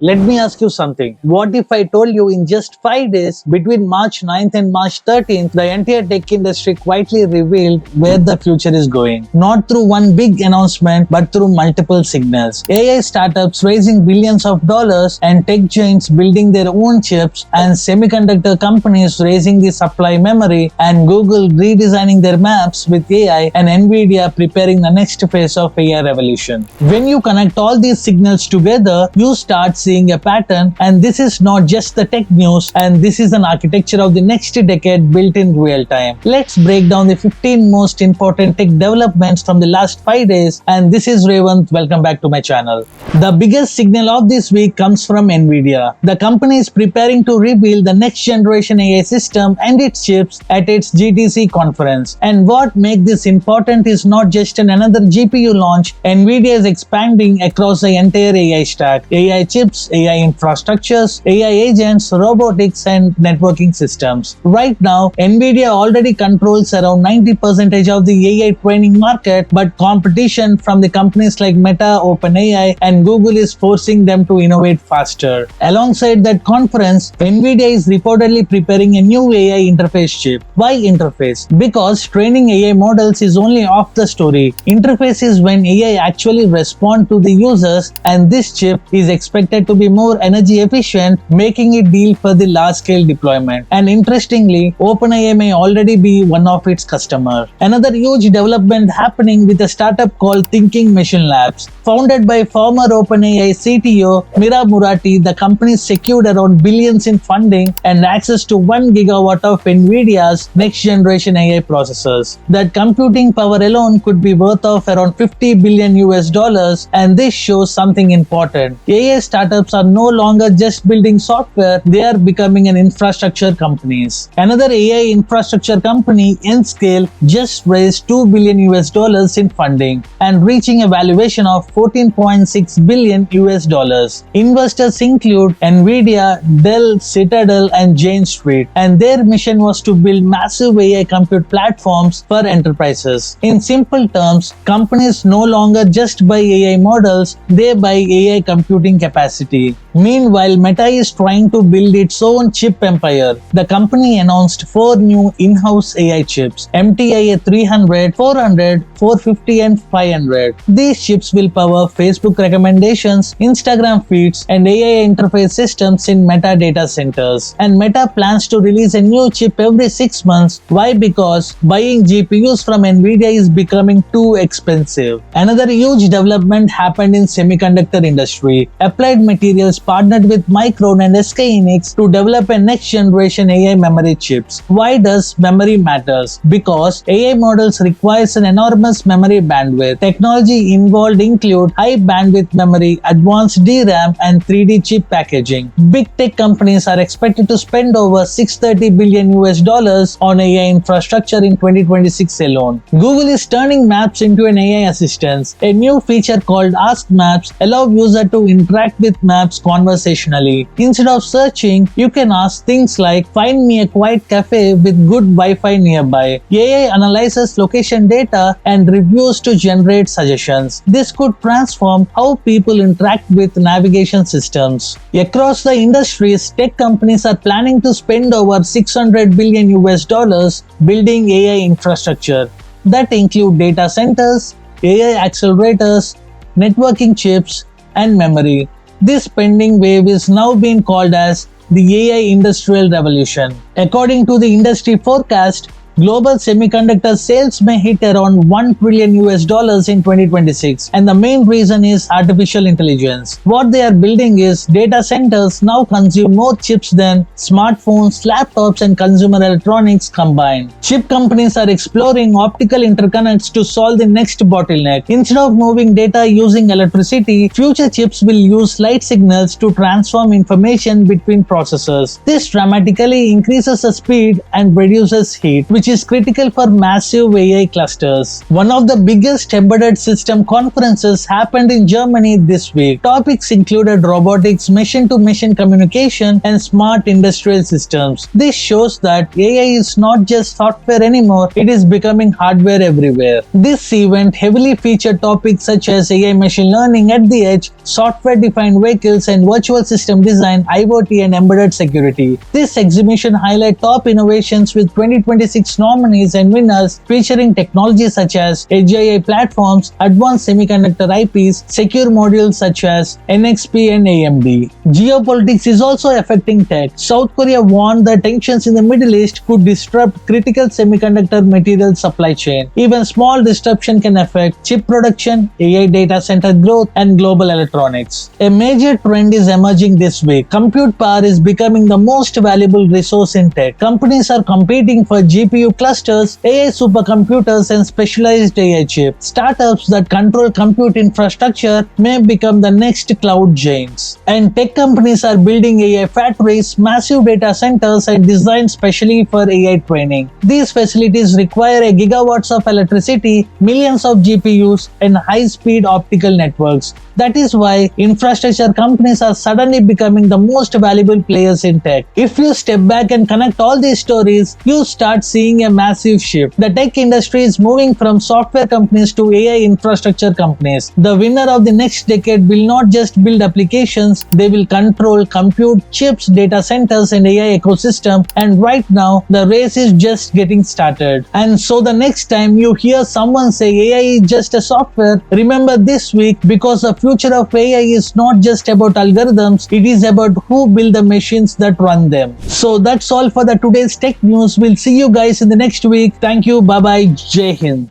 Let me ask you something. What if I told you in just 5 days, between March 9th and March 13th, the entire tech industry quietly revealed where the future is going? Not through one big announcement, but through multiple signals. AI startups raising billions of dollars and tech giants building their own chips and semiconductor companies raising the supply memory and Google redesigning their maps with AI and Nvidia preparing the next phase of AI revolution. When you connect all these signals together, you start seeing a pattern, and this is not just the tech news, and this is an architecture of the next decade built in real time. Let's break down the 15 most important tech developments from the last 5 days, and this is Revant. Welcome back to my channel. The biggest signal of this week comes from Nvidia. The company is preparing to reveal the next generation AI system and its chips at its GTC conference. And what makes this important is not just another GPU launch. Nvidia is expanding across the entire AI stack. AI chips, AI infrastructures, AI agents, robotics, and networking systems. Right now, Nvidia already controls around 90% of the AI training market, but competition from the companies like Meta, OpenAI, and Google is forcing them to innovate faster. Alongside that conference, Nvidia is reportedly preparing a new AI interface chip. Why interface? Because training AI models is only half the story. Interface is when AI actually responds to the users, and this chip is expected to be more energy efficient, making it deal for the large-scale deployment. And interestingly, OpenAI may already be one of its customers. Another huge development happening with a startup called Thinking Machine Labs. Founded by former OpenAI CTO Mira Murati, the company secured around billions in funding and access to 1 gigawatt of Nvidia's next-generation AI processors. That computing power alone could be worth of around $50 billion US, and this shows something important. AI startups are no longer just building software, they are becoming an infrastructure companies. Another AI infrastructure company, Nscale, just raised $2 billion US in funding and reaching a valuation of $14.6 billion US. Investors include Nvidia, Dell, Citadel, and Jane Street, and their mission was to build massive AI compute platforms for enterprises. In simple terms, companies no longer just buy AI models, they buy AI computing capacity. Meanwhile, Meta is trying to build its own chip empire. The company announced 4 new in-house AI chips, MTIA 300, 400, 450, and 500. These chips will power Facebook recommendations, Instagram feeds, and AI interface systems in Meta data centers. And Meta plans to release a new chip every 6 months. Why? Because buying GPUs from Nvidia is becoming too expensive. Another huge development happened in semiconductor industry. Applied Materials partnered with Micron and SK Hynix to develop a next generation AI memory chips. Why does memory matters? Because AI models requires an enormous memory bandwidth. Technology involved include high bandwidth memory, advanced DRAM, and 3D chip packaging. Big tech companies are expected to spend over $630 billion US on AI infrastructure in 2026 alone. Google is turning Maps into an AI assistant. A new feature called Ask Maps allows users to interact with Maps conversationally. Instead of searching, you can ask things like, find me a quiet cafe with good Wi-Fi nearby. AI analyzes location data and reviews to generate suggestions. This could transform how people interact with navigation systems. Across the industries, tech companies are planning to spend over $600 billion US building AI infrastructure. That include data centers, AI accelerators, networking chips, and memory. This spending wave is now being called as the AI industrial revolution. According to the industry forecast, global semiconductor sales may hit around $1 trillion US in 2026, and the main reason is artificial intelligence. What they are building is data centers now consume more chips than smartphones, laptops, and consumer electronics combined. Chip companies are exploring optical interconnects to solve the next bottleneck. Instead of moving data using electricity, future chips will use light signals to transform information between processors. This dramatically increases the speed and reduces heat, which which is critical for massive AI clusters. One of the biggest embedded system conferences happened in Germany this week. Topics included robotics, machine-to-machine communication, and smart industrial systems. This shows that AI is not just software anymore, it is becoming hardware everywhere. This event heavily featured topics such as AI machine learning at the edge, software-defined vehicles, and virtual system design, IoT, and embedded security. This exhibition highlighted top innovations with 2026 nominees and winners featuring technologies such as edge AI platforms, advanced semiconductor IPs, secure modules such as NXP and AMD. Geopolitics is also affecting tech. South Korea warned that tensions in the Middle East could disrupt critical semiconductor material supply chain. Even small disruption can affect chip production, AI data center growth, and global electronics. A major trend is emerging this week. Compute power is becoming the most valuable resource in tech. Companies are competing for GPU clusters, AI supercomputers, and specialized AI chips. Startups that control compute infrastructure may become the next cloud giants. And tech companies are building AI factories, massive data centers, and designed specially for AI training. These facilities require a gigawatts of electricity, millions of GPUs, and high-speed optical networks. That is why infrastructure companies are suddenly becoming the most valuable players in tech. If you step back and connect all these stories, you start seeing a massive shift. The tech industry is moving from software companies to AI infrastructure companies. The winner of the next decade will not just build applications, they will control compute, chips, data centers, and AI ecosystem. And right now, the race is just getting started. And so the next time you hear someone say AI is just a software, remember this week, because the future of AI is not just about algorithms, it is about who build the machines that run them. So that's all for the today's tech news. We'll see you guys in the next week. Thank you. Bye bye. Jai Hind.